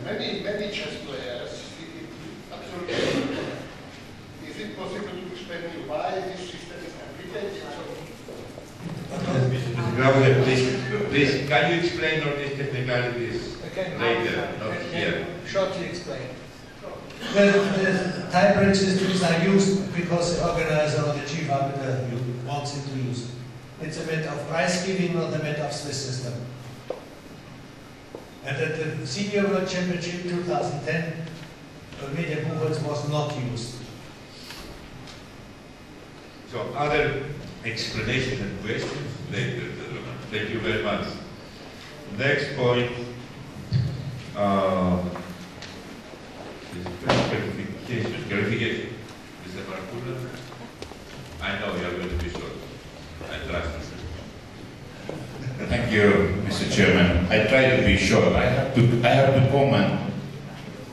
many chess players. Absolutely. Is it possible to explain me why this system is complicated? Mr. Krakow, please, can you explain all these technicalities later, not here? Shortly explain. Well, the tie-break systems are used because the organizer or the chief arbiter wants it to use it. It's a matter of prize giving, not a matter of Swiss system. And at the Senior World Championship 2010, Media Buchholz was not used. So, other explanations and questions later. Thank you very much. Next point. Clarification. Mr. Markula? I know you are going to be short. I trust you. Thank you, Mr. Chairman. I try to be short. I have to comment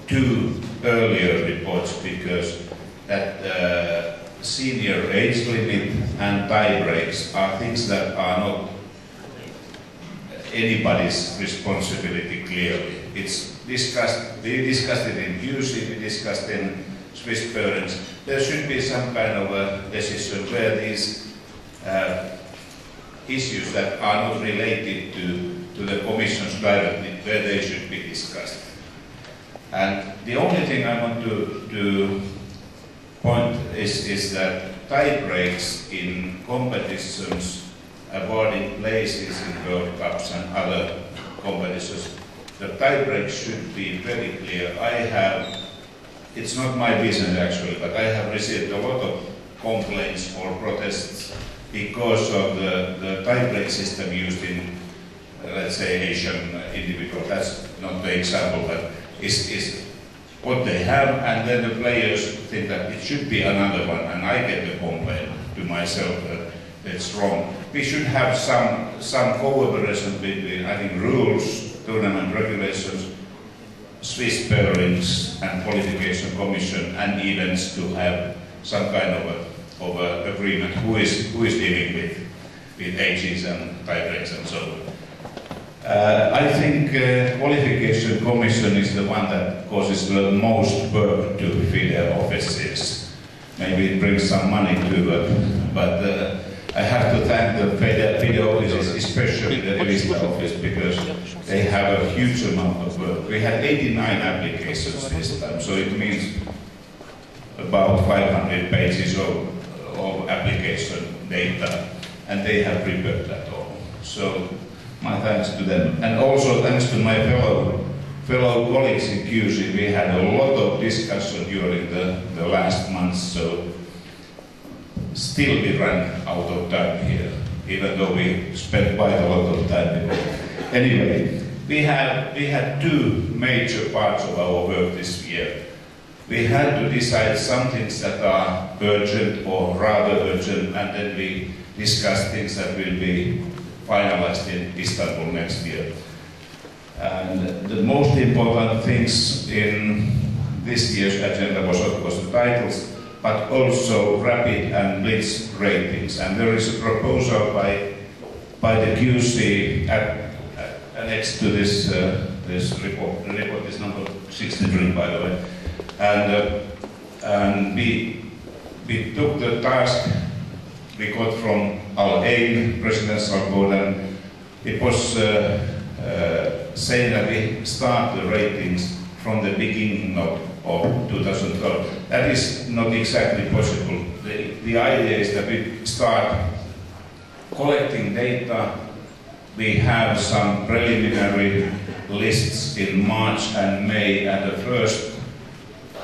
two earlier reports because that senior age limit and tie breaks are things that are not anybody's responsibility clearly. It's discussed, we discussed it in QC, we discussed in Swiss parents. There should be some kind of a decision where these issues that are not related to the commissions directly, where they should be discussed. And the only thing I want to point is that tie breaks in competitions awarding places in World Cups and other competitions, the tie break should be very clear. It's not my business actually, but I have received a lot of complaints or protests because of the tie break system used in, let's say, Asian individual. That's not the example, but is what they have, and then the players think that it should be another one, and I get the complaint to myself that it's wrong. We should have some cooperation between, I think, rules, tournament regulations, Swiss pairings and qualification commission and events to have some kind of a agreement who is dealing with ages and tie breaks and so on. I think qualification commission is the one that causes the most work to FIDE offices. Maybe it brings some money too, but I have to thank the FIDE offices, especially the Elista office, because they have a huge amount of work. We had 89 applications this time, so it means about 500 pages of application data, and they have prepared that all. So my thanks to them, and also thanks to my fellow colleagues in QC. We had a lot of discussion during the last months, so still we ran out of time here, even though we spent quite a lot of time before. Anyway, we had two major parts of our work this year. We had to decide some things that are urgent or rather urgent, and then we discussed things that will be finalized in Istanbul next year. And the most important things in this year's agenda was, of course, the titles, but also rapid and blitz ratings. And there is a proposal by the QC next to this report. The report is number 63, by the way. And we took the task we got from our aim, presidential board, and it was saying that we start the ratings from the beginning of 2012. That is not exactly possible. The idea is that we start collecting data. We have some preliminary lists in March and May, and the first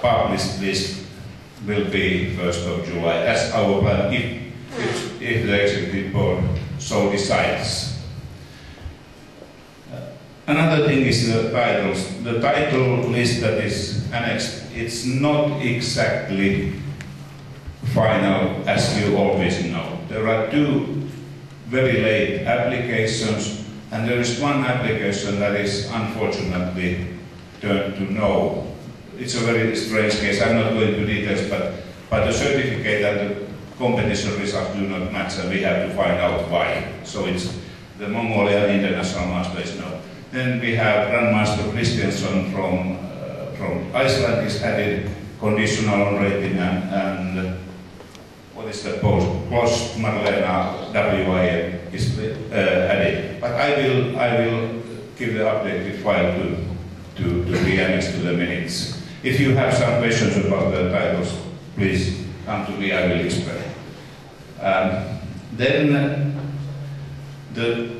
published list will be 1st of July. That's our plan, if the executive board so decides. Another thing is the titles. The title list that is annexed, it's not exactly final, as you always know. There are two very late applications, and there is one application that is unfortunately turned to no. It's a very strange case. I'm not going into details, but the certificate and the competition results do not match, and we have to find out why. So it's the Mongolia International Master is no. Then we have Grandmaster Christiansen from Iceland is added, conditional on rating, and what is the post Marlena WIM is added. But I will give the updated file to be annexed to the minutes. If you have some questions about the titles, please come to me, I will explain. Then the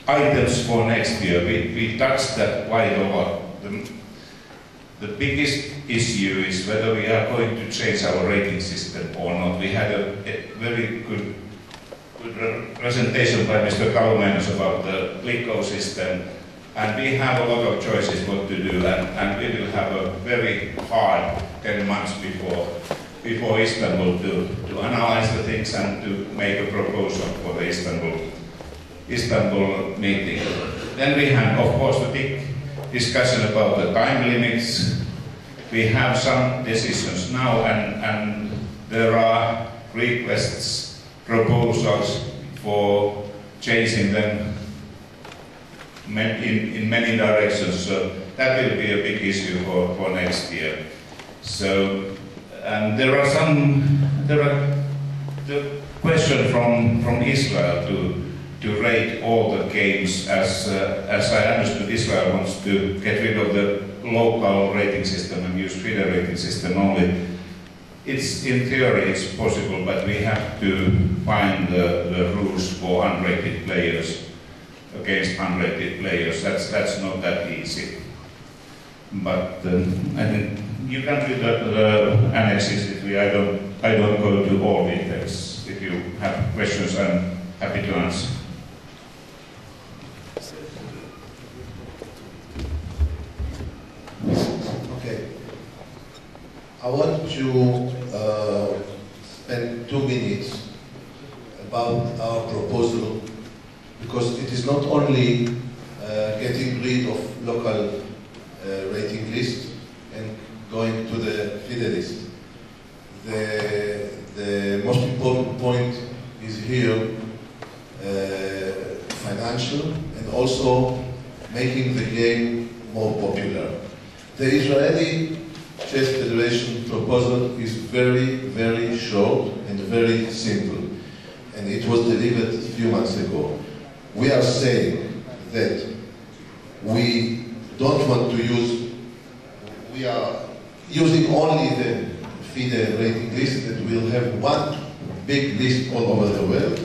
items for next year, we touched that quite a lot. The biggest issue is whether we are going to change our rating system or not. We had a very good presentation by Mr. Kalmenes about the LICO system, and we have a lot of choices what to do, and we will have a very hard 10 months before Istanbul to analyze the things and to make a proposal for the Istanbul meeting. Then we have, of course, the big discussion about the time limits. We have some decisions now, and there are requests, proposals for changing them in many directions. So that will be a big issue for next year. So, and there are the question from Israel to rate all the games, as I understood, Israel wants to get rid of the local rating system and use FIDE rating system only. It's, in theory, it's possible, but we have to find the rules for unrated players against unrated players. That's not that easy. But I think you can read the annexes. I don't go to all details. If you have questions, I'm happy to answer. I want to spend 2 minutes about our proposal, because it is not only getting rid of local rating list and going to the FIDE list. The most important point is here financial and also making the game more popular. The Israeli Chess Federation proposal is very, very short and very simple, and it was delivered a few months ago. We are saying that we don't want to use, we are using only the FIDE rating list, that will have one big list all over the world.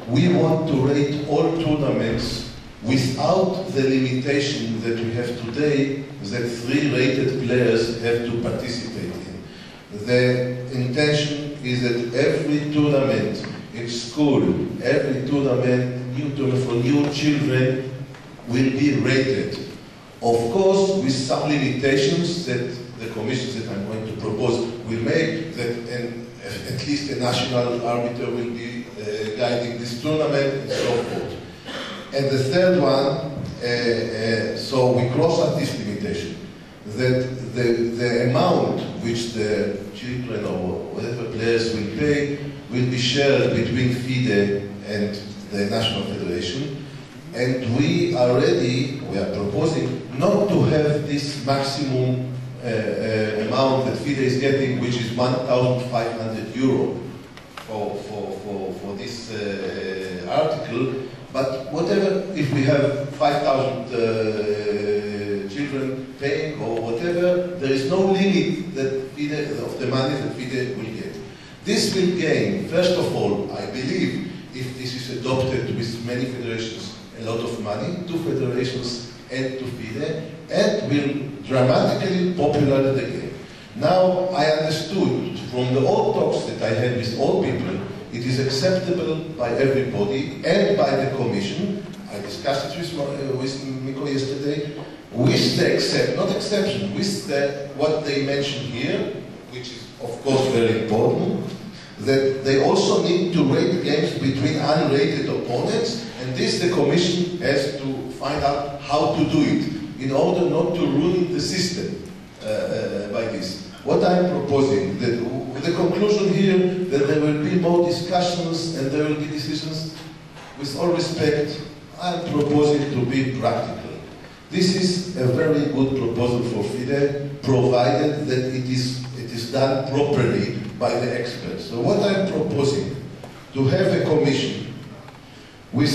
We want to rate all tournaments without the limitation that we have today, that 3 rated players have to participate in. The intention is that every tournament in school, every tournament for new children will be rated. Of course, with some limitations that the commissions that I'm going to propose will make, that at least a national arbiter will be guiding this tournament and so forth. And the third one, so we cross at this limitation, that the amount which the children or whatever players will pay will be shared between FIDE and the National Federation. And we are proposing not to have this maximum amount that FIDE is getting, which is 1,500 euro for this article. But whatever, if we have 5,000 children paying or whatever, there is no limit that FIDE, of the money that FIDE will get. This will gain, first of all, I believe, if this is adopted with many federations, a lot of money to federations and to FIDE, and will dramatically popularize the game. Now, I understood from the old talks that I had with all people, it is acceptable by everybody and by the Commission. I discussed it with Miko yesterday, with the not exception, with what they mentioned here, which is of course very important, that they also need to rate games between unrated opponents, and this the Commission has to find out how to do it, in order not to ruin the system by this. What I'm proposing, that the conclusion here, that there will be more discussions and there will be decisions, with all respect, I'm proposing to be practical. This is a very good proposal for FIDE, provided that it is done properly by the experts. So what I'm proposing, to have a commission with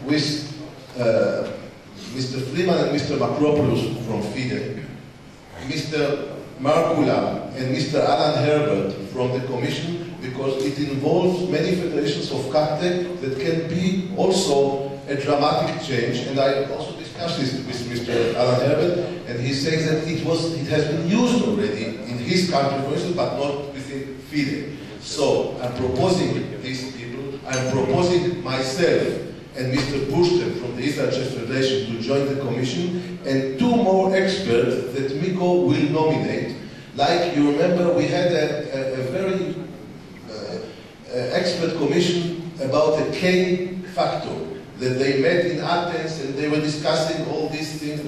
Mr. Freeman and Mr. Makropoulos from FIDE, Mr. Markula and Mr. Alan Herbert from the Commission, because it involves many federations of CACTEC that can be also a dramatic change. And I also discussed this with Mr. Alan Herbert, and he says that it has been used already in his country, for instance, but not within FIDE. So I'm proposing these people, I'm proposing myself and Mr. Bushtem from the Israel Chess Federation to join the commission, and 2 more experts that Miko will nominate. Like you remember, we had a very expert commission about the K factor, that they met in Athens and they were discussing all these things.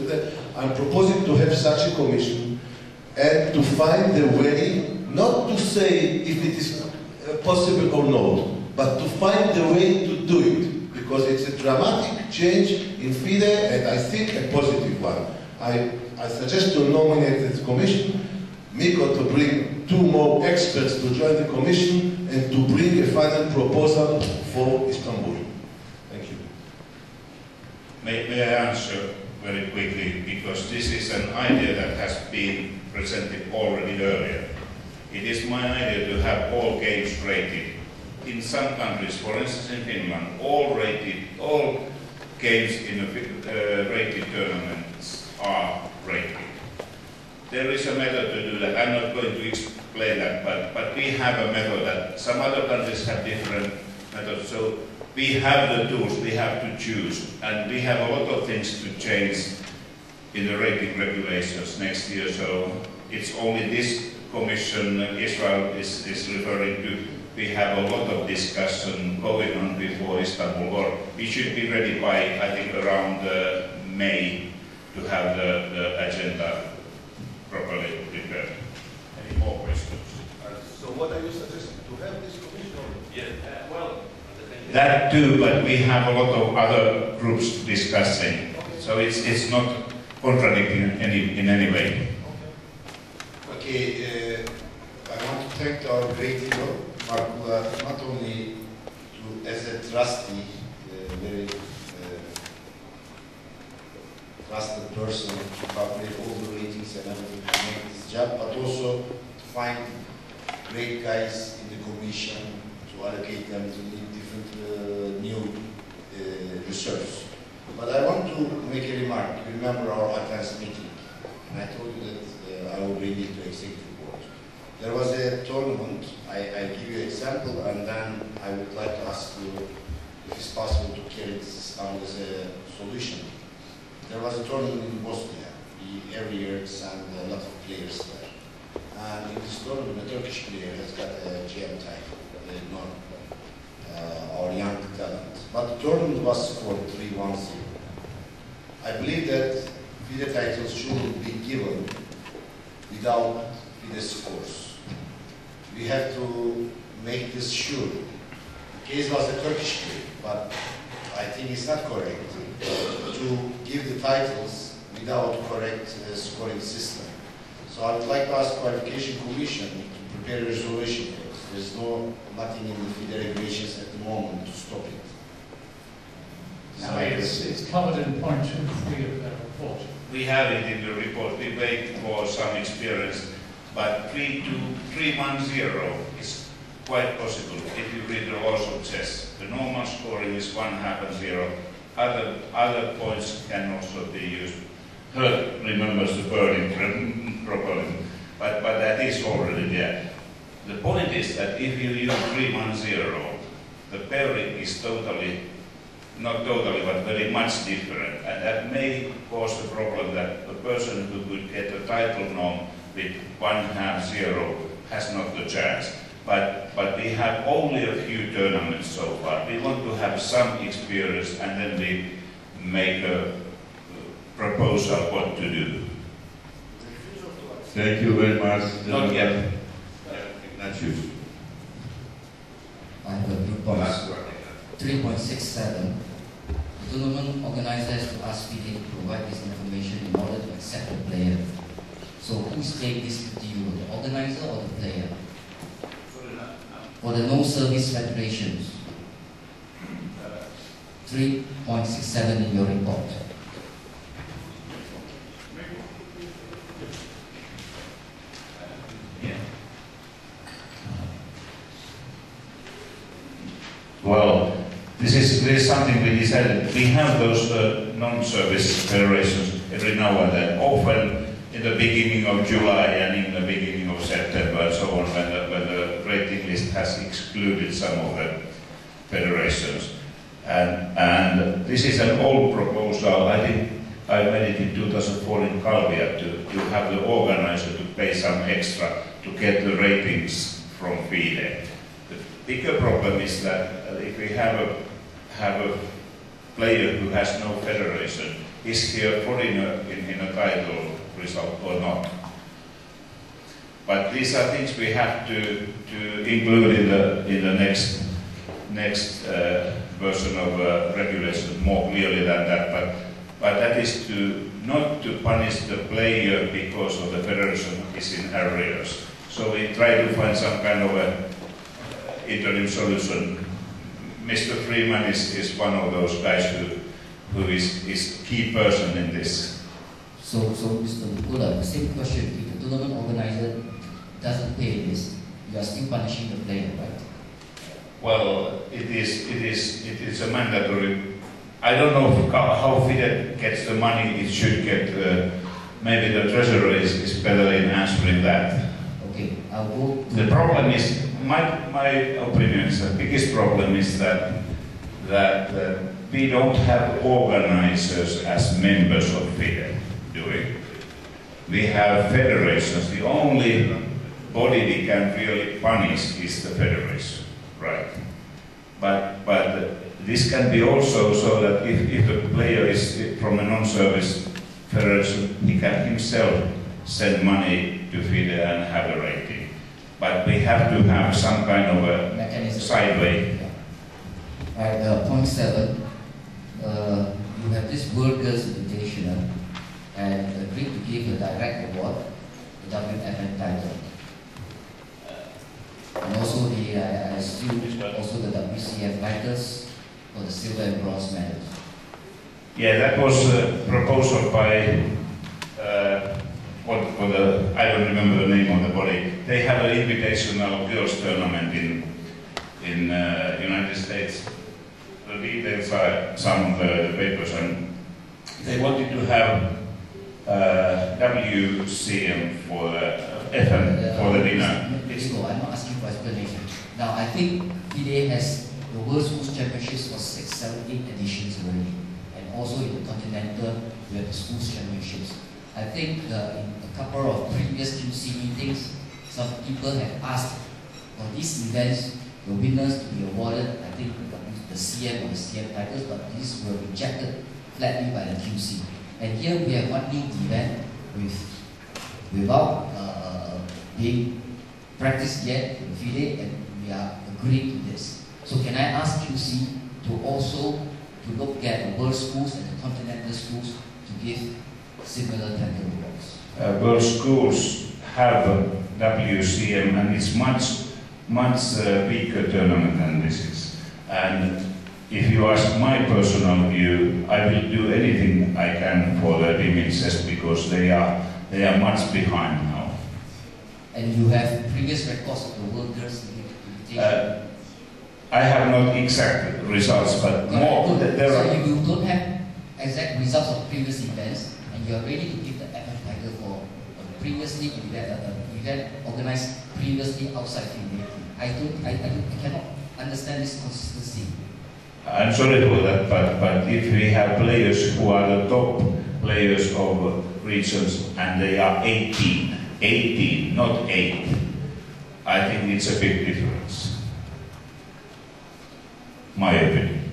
I'm proposing to have such a commission and to find the way, not to say if it is possible or not, but to find the way to do it, because it's a dramatic change in FIDE, and I think a positive one. I suggest to nominate the commission, Miko to bring 2 more experts to join the commission, and to bring a final proposal for Istanbul. Thank you. May I answer very quickly, because this is an idea that has been presented already earlier. It is my idea to have all games rated. In some countries, for instance in Finland, all games in the rated tournaments are rated. There is a method to do that. I'm not going to explain that, but we have a method that some other countries have different methods. So we have the tools, we have to choose, and we have a lot of things to change in the rating regulations next year. So it's only this commission Israel is referring to. We have a lot of discussion going on before Istanbul, or we should be ready by, I think, around May to have the agenda properly prepared. Any more questions? So what are you suggesting? To have this commission? Yeah, well, that too, but we have a lot of other groups discussing. So it's not contradicting in any way. Okay, I want to thank our great hero, Markula, not only as a trustee, very trusted person to calculate all the ratings and everything to make this job, but also to find great guys in the commission to allocate them to different new research. But I want to make a remark. You remember our Athens meeting, and I told you that I will bring it to executive board. There was a tournament. I give you an example, and then I would like to ask you if it's possible to carry this on as a solution. There was a tournament in Bosnia. We every year send a lot of players there. And in this tournament, a Turkish player has got a GM title, our young talent. But the tournament was scored 3-1-0. I believe that FIDE titles shouldn't be given without FIDE scores. We have to make this sure. The case was a Turkish player, but I think it's not correct to give the titles without correct scoring system. So I would like to ask Qualification Commission to prepare a resolution for this. There's nothing in the FIDE regulations at the moment to stop it. So it's covered in point 2.3 of their report. We have it in the report. We wait for some experience, but 3-1-0 is quite possible if you read the laws of chess. The normal scoring is 1/2 and 0. Other points can also be used. Hurt remembers the burning properly, but that is already there. The point is that if you use 3-1-0, the pairing is not totally, but very much different, and that may cause the problem that the person who could get the title norm with 1/2-0 has not the chance. But we have only a few tournaments so far. We want to have some experience, and then we make a proposal what to do. thank you very much. Not yet. Ignatius. I have a proposal. 3.67. tournament organizers to ask FIDE to provide this information in order to accept the player. So who's paying this to you, the organizer or the player? For the no-service federations, 3.67 in your report. Well, this is something we decided. We have those non-service federations every now and then, often in the beginning of July and in the beginning of September and so on, when the rating list has excluded some of the federations. And this is an old proposal. I think I made it in 2004 in Calvia to have the organizer to pay some extra to get the ratings from FIDE. The bigger problem is that if we have a player who has no federation, is he a foreigner in a title result or not? But these are things we have to include in the next version of regulation more clearly than that. But that is not to punish the player because of the federation is in arrears. So we try to find some kind of a interim solution. Mr. Freeman is one of those guys who is key person in this. So Mr. Mukula, the same question, if the tournament organizer doesn't pay this, you are still punishing the player, right? Well, it is a mandatory. I don't know how FIDE gets the money it should get. Maybe the treasurer is better in answering that. Okay, I'll go. The problem is, my opinion is the biggest problem is that we don't have organizers as members of FIDE, do we? We have federations. The only body we can really punish is the federation, right? But this can be also so that if the player is from a non-service federation, he can himself send money to FIDE and have a rating. But we have to have some kind of a mechanism. Sideway. Right, point 7. You have this World Girls Invitational and agreed to give a direct award, the WFN title. And also I assume also the WCF titles for the silver and bronze medals. Yeah, that was a proposal by I don't remember the name of the body. They have an invitational girls tournament in United States. The details are some of the papers, and they wanted to have WCM for the FM for the dinner. I'm not asking for explanation. Now I think FIDE has the World Schools Championships for 6, 7, 8 editions already, and also in the Continental we have the Schools Championships. I think in a couple of previous QC meetings, some people have asked for these events, the winners to be awarded, I think, the CM or the CM titles, but these were rejected flatly by the QC. And here we have one league event without being practiced yet in FIDE, and we are agreeing to this. So can I ask QC to also look at the World Schools and the Continental Schools to give similar title awards? World Schools have WCM, and it's much weaker tournament than this is. And if you ask my personal view, I will do anything I can for the women's chess because they are much behind now. And you have previous records of the World Girls Invitation? I have not exact results, but more. So you don't have exact results of previous events, and you are ready to give the FF title for a previously event organized previously outside FIDE. I cannot understand this consistency. I'm sorry for that, but if we have players who are the top players of regions and they are 18, not 8, I think it's a big difference. My opinion.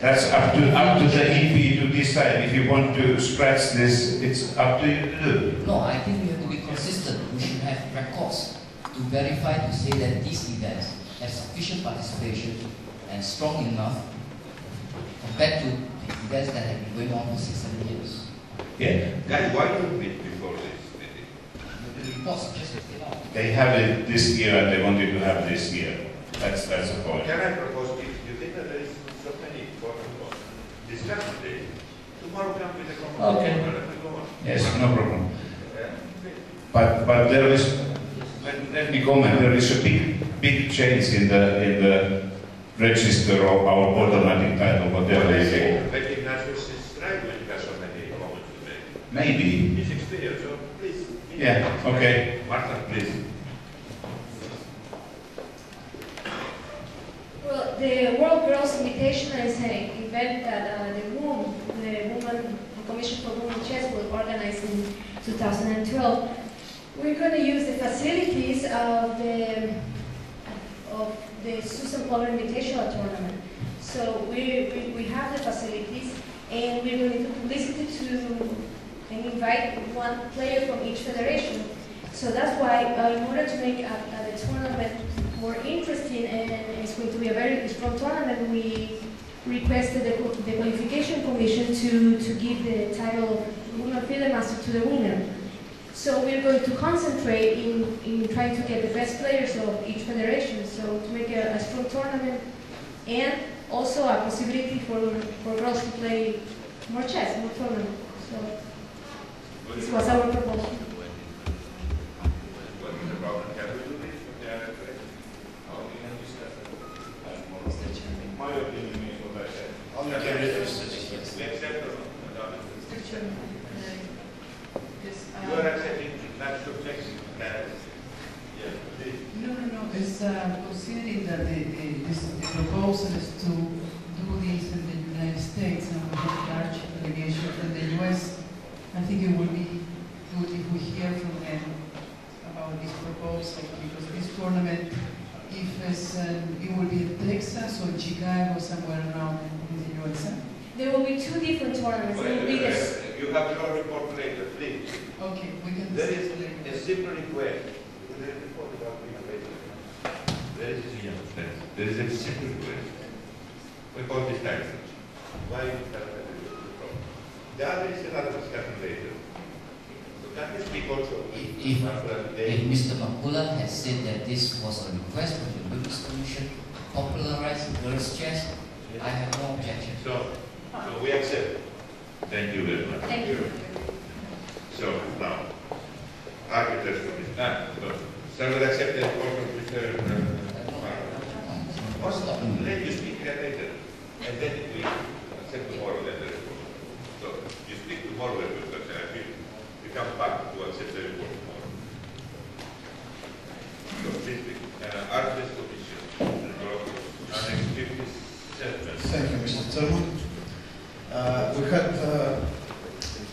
That's up to the EP to decide. If you want to scratch this, it's up to you to do. No, I think we have to be consistent. We should have records to verify to say that these events have sufficient participation and strong enough compared to the events that have been going on for 6-7 years. Yeah. Guys, why don't we meet before this meeting? The reports just came out. They have it this year and they wanted to have this year. That's the point. Can I propose, if you think that there is so many important points, discuss today. Tomorrow come with a common Okay. and we go on. Yes, no problem. But there is, let me comment, there is a big change in the register of our automatic title, whatever it is. But Ignatius is right when he has so many comments to make. Maybe. He's experienced, so please. Yeah, okay. Martha, please. Well, the World Girls Invitational is an event that the Commission for Women Chess will organize in 2012. We're going to use the facilities of the Susan Poller Invitational Tournament. So we have the facilities, and we're going to do publicity and invite one player from each federation. So that's why, in order to make the tournament more interesting, and it's going to be a very strong tournament, we requested the qualification commission to give the title of Women FIDE Master to the winner. So we're going to concentrate in trying to get the best players of each federation, so to make a strong tournament, and also a possibility for girls to play more chess, more tournament. So this was our proposal. What is the problem? Can we do this? How we can discuss it? My opinion is what I said. How you can reduce it? We accept or not? Mr. Chairman, You are accepting that objection? Yes, please. no. It's considering that the proposal is to do this in the United States and we have large delegation from the US. I think it would be good if we hear from them about this proposal, because this tournament, it will be in Texas or in Chicago, somewhere around in the USA. There will be two different tournaments. It will be this. You have your report later, please. Okay, we can There discuss is later. a simple request. There is a simple request. We call this time. Why is that the problem? The other is another discussion later. So can you speak also? If Mr. Makula had said that this was a request from the Olympics Commission to popularize girls' chess, I have no objection. So we accept. Thank you very much. Thank you. So now, arbiters commission. Shall we accept the report of Mr. Also, let you speak here later, and then we accept tomorrow then the report. So you speak tomorrow, because I feel we come back to accept the report tomorrow. So please speak. Arbiters commission, Annex 57. Thank you, Mr. Chairman. We had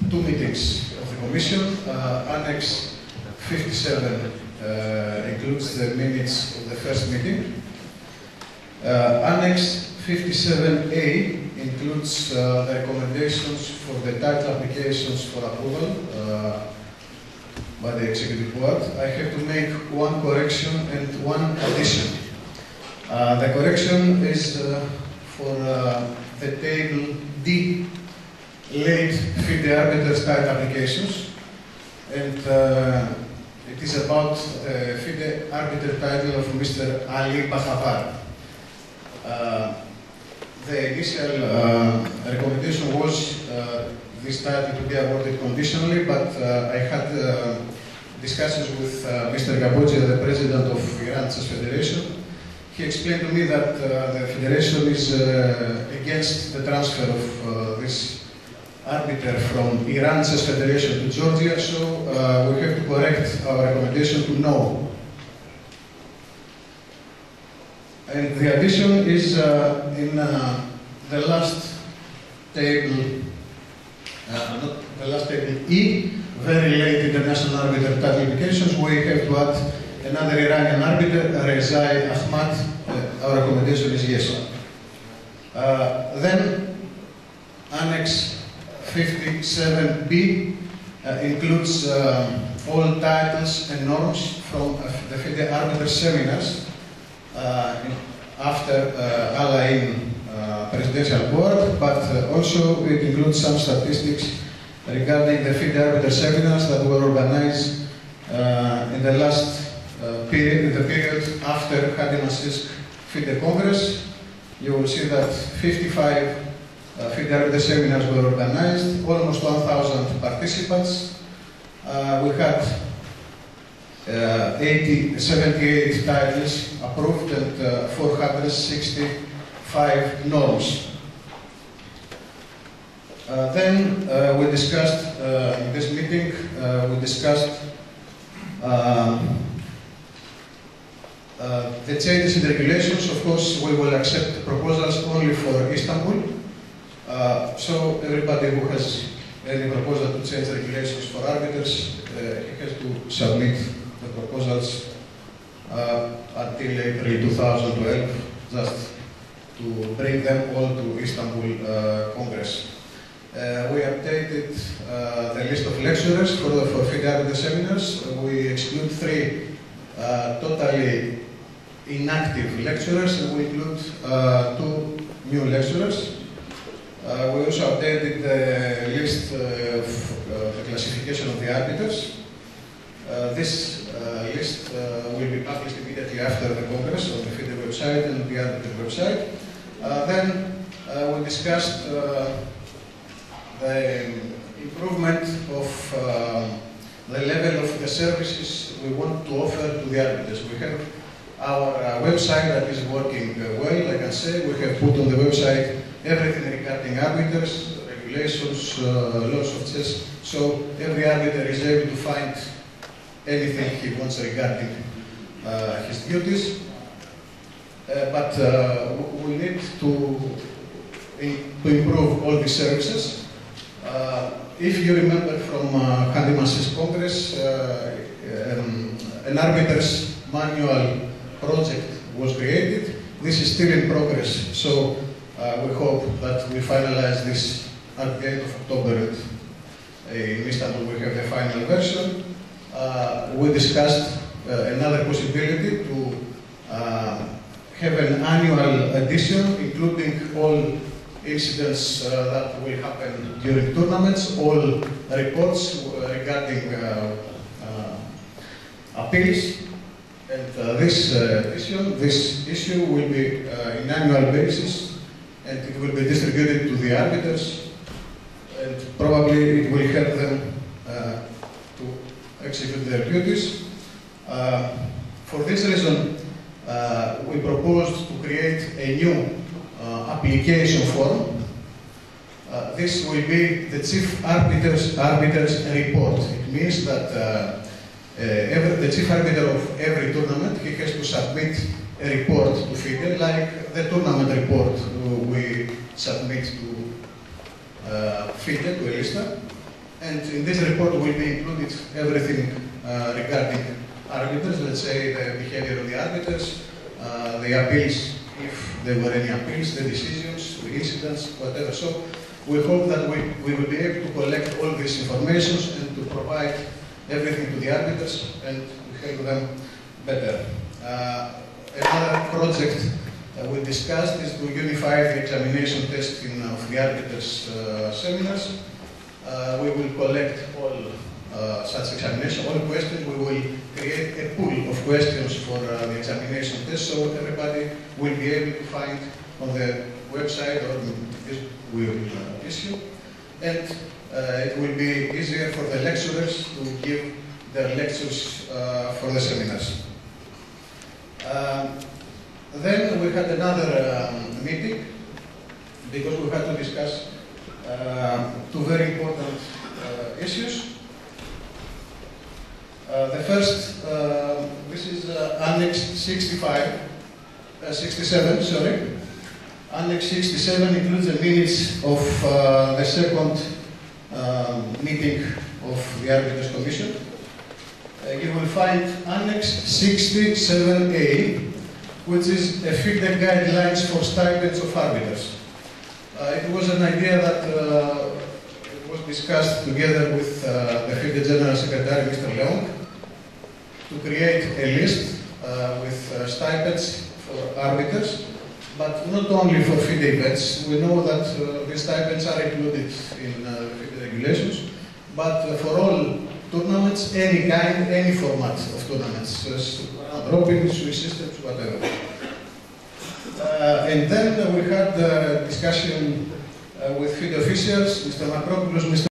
two meetings of the Commission. Annex 57 includes the minutes of the first meeting. Annex 57A includes the recommendations for the title applications for approval by the Executive Board. I have to make one correction and one addition. The correction is for the table D, late FIDE arbiters title applications, and it is about FIDE arbiter title of Mr. Ali Bahavar. The initial recommendation was this title to be awarded conditionally, but I had discussions with Mr. Gabogia, the president of Iran Chess Federation. He explained to me that the federation is against the transfer of this arbiter from Iran Chess Federation to Georgia, so we have to correct our recommendation to no. And the addition is in the last table, the last table E, very late international arbiter title applications, we have to add another Iranian arbiter, Rezai Ahmad. Our recommendation is yes. Then Annex 57B includes all titles and norms from the FIDE arbiter seminars after Alain presidential board, but also it includes some statistics regarding the FIDE arbiter seminars that were organized in the last period, the period after Hadi-Masisk FIDE Congress. You will see that 55 FIDE arbiter seminars were organized, almost 1,000 participants. We had 78 titles approved and 465 norms. Then we discussed, in this meeting, we discussed the changes in the regulations. Of course, we will accept proposals only for Istanbul. So everybody who has any proposal to change the regulations for arbiters, he has to submit the proposals until April 2012, just to bring them all to Istanbul Congress. We updated the list of lecturers for FIDE arbiter seminars. We exclude 3 totally inactive lecturers, and we include 2 new lecturers. We also updated the list of the classification of the arbiters. This list will be published immediately after the Congress on the FIDE website and the arbiter website. Then we discussed the improvement of the level of the services we want to offer to the arbiters. We have our website that is working well, I can say. We have put on the website everything regarding arbiters, regulations, laws of chess, so every arbiter is able to find anything he wants regarding his duties. But we need to improve all these services. If you remember from Hadi-Masisk Congress, an arbiter's manual project was created. This is still in progress, so we hope that we finalize this at the end of October. In Istanbul we have the final version. We discussed another possibility to have an annual edition, including all incidents that will happen during tournaments, all reports regarding appeals. And this issue will be in annual basis, and it will be distributed to the arbiters, and probably it will help them to execute their duties. For this reason, we proposed to create a new application form. This will be the chief arbiter's report. It means that the chief arbiter of every tournament, he has to submit a report to FIDE, like the tournament report we submit to FIDE, to ELISTA. And in this report will be included everything regarding arbiters, let's say the behavior of the arbiters, the appeals, if there were any appeals, the decisions, the incidents, whatever. So we hope that we will be able to collect all these information and to provide everything to the arbiters and to help them better. Another project we discussed is to unify the examination testing of the arbiters' seminars. We will collect all such examination, all questions. We will create a pool of questions for the examination test, so everybody will be able to find on the website or this we will issue. And it will be easier for the lecturers to give their lectures for the seminars. Then we had another meeting because we had to discuss 2 very important issues. The first, this is Annex 67, sorry. Annex 67 includes the minutes of the second meeting of the Arbiters Commission. You will find Annex 67A, which is a FIDE guidelines for stipends of arbiters. It was an idea that was discussed together with the FIDE General Secretary, Mr. Leong, to create a list with stipends for arbiters. but not only for FIDE events. We know that these stipends are included in FIDE regulations, but for all tournaments, any kind, any format of tournaments, robin, Swiss systems, whatever. And then we had a discussion with FIDE officials, Mr. Macropoulos, Mr.